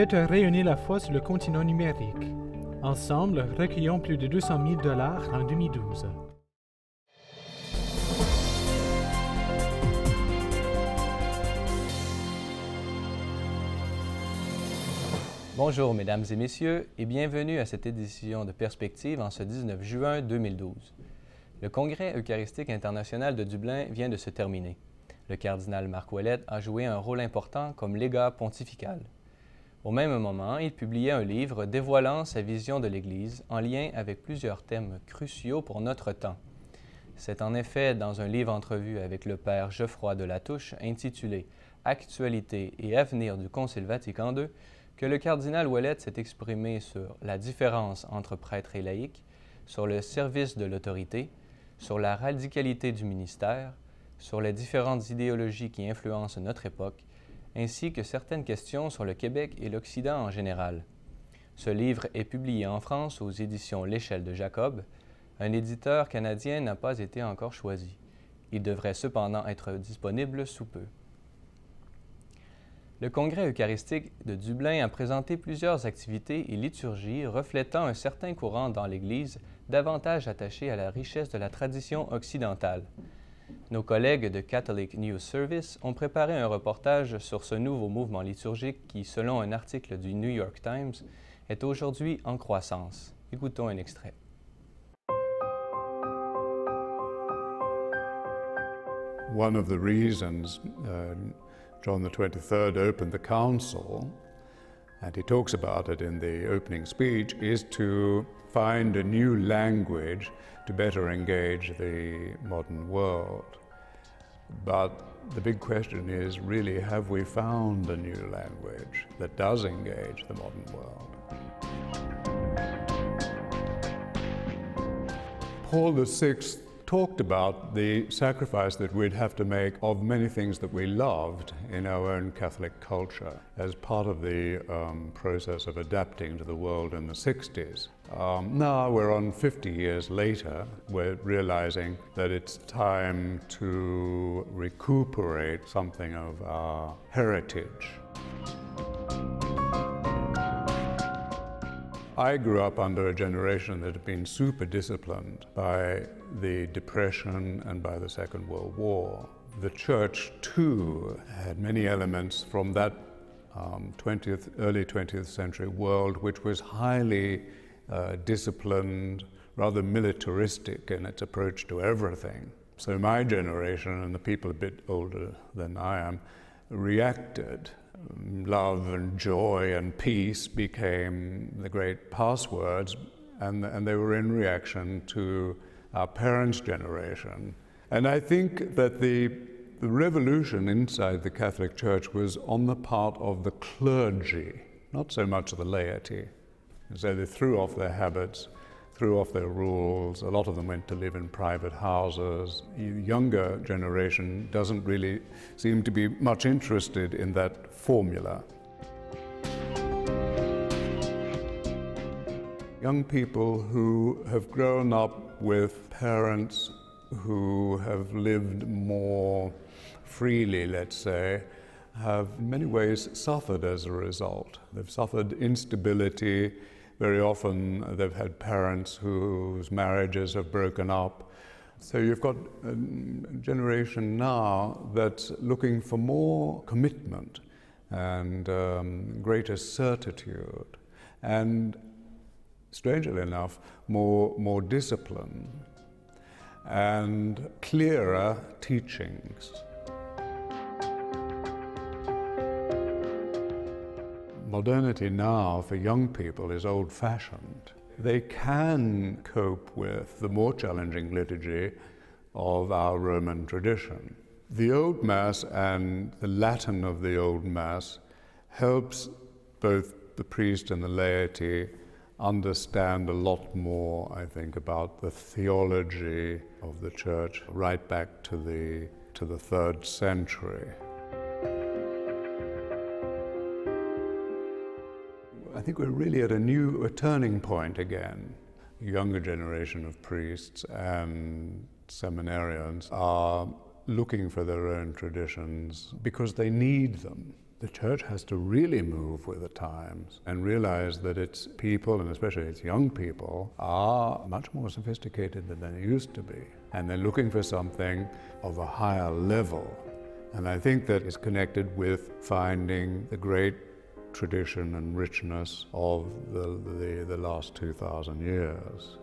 Faites rayonner la foi sur le continent numérique. Ensemble, recueillons plus de 200 000 $ en 2012. Bonjour mesdames et messieurs et bienvenue à cette édition de Perspective en ce 19 juin 2012. Le Congrès eucharistique international de Dublin vient de se terminer. Le cardinal Marc Ouellet a joué un rôle important comme légat pontifical. Au même moment, il publiait un livre dévoilant sa vision de l'Église en lien avec plusieurs thèmes cruciaux pour notre temps. C'est en effet dans un livre-entrevue avec le père Geoffroy de Latouche intitulé « Actualité et avenir du Concile Vatican II » que le cardinal Ouellet s'est exprimé sur la différence entre prêtre et laïc, sur le service de l'autorité, sur la radicalité du ministère, sur les différentes idéologies qui influencent notre époque, ainsi que certaines questions sur le Québec et l'Occident en général. Ce livre est publié en France aux éditions L'Échelle de Jacob. Un éditeur canadien n'a pas été encore choisi. Il devrait cependant être disponible sous peu. Le Congrès eucharistique de Dublin a présenté plusieurs activités et liturgies reflétant un certain courant dans l'Église davantage attaché à la richesse de la tradition occidentale. Nos collègues de Catholic News Service ont préparé un reportage sur ce nouveau mouvement liturgique qui, selon un article du New York Times, est aujourd'hui en croissance. Écoutons un extrait. One of the reasons John the 23rd opened the council, and he talks about it in the opening speech, is to find a new language to better engage the modern world. But the big question is, really, have we found a new language that does engage the modern world? Paul VI talked about the sacrifice that we'd have to make of many things that we loved in our own Catholic culture as part of the process of adapting to the world in the 60s. Now we're on 50 years later, we're realizing that it's time to recuperate something of our heritage. I grew up under a generation that had been super disciplined by the Depression and by the Second World War. The Church, too, had many elements from that early 20th century world, which was highly disciplined, rather militaristic in its approach to everything. So my generation, and the people a bit older than I am, reacted. Love and joy and peace became the great passwords, and they were in reaction to our parents' generation. And I think that the revolution inside the Catholic Church was on the part of the clergy, not so much the laity. So they threw off their habits, threw off their rules. A lot of them went to live in private houses. The younger generation doesn't really seem to be much interested in that formula. Young people who have grown up with parents who have lived more freely, let's say, have in many ways suffered as a result. They've suffered instability. Very often they've had parents whose marriages have broken up. So you've got a generation now that's looking for more commitment and greater certitude and, strangely enough, more discipline and clearer teachings. Modernity now for young people is old-fashioned. They can cope with the more challenging liturgy of our Roman tradition. The Old Mass and the Latin of the Old Mass helps both the priest and the laity understand a lot more, I think, about the theology of the Church right back to the 3rd century. I think we're really at a turning point again. The younger generation of priests and seminarians are looking for their own traditions because they need them. The church has to really move with the times and realize that its people, and especially its young people, are much more sophisticated than they used to be. And they're looking for something of a higher level. And I think that is connected with finding the great tradition and richness of the last 2,000 years.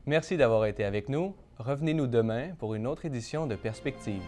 Merci d'avoir été avec nous. Revenez-nous demain pour une autre édition de Perspective.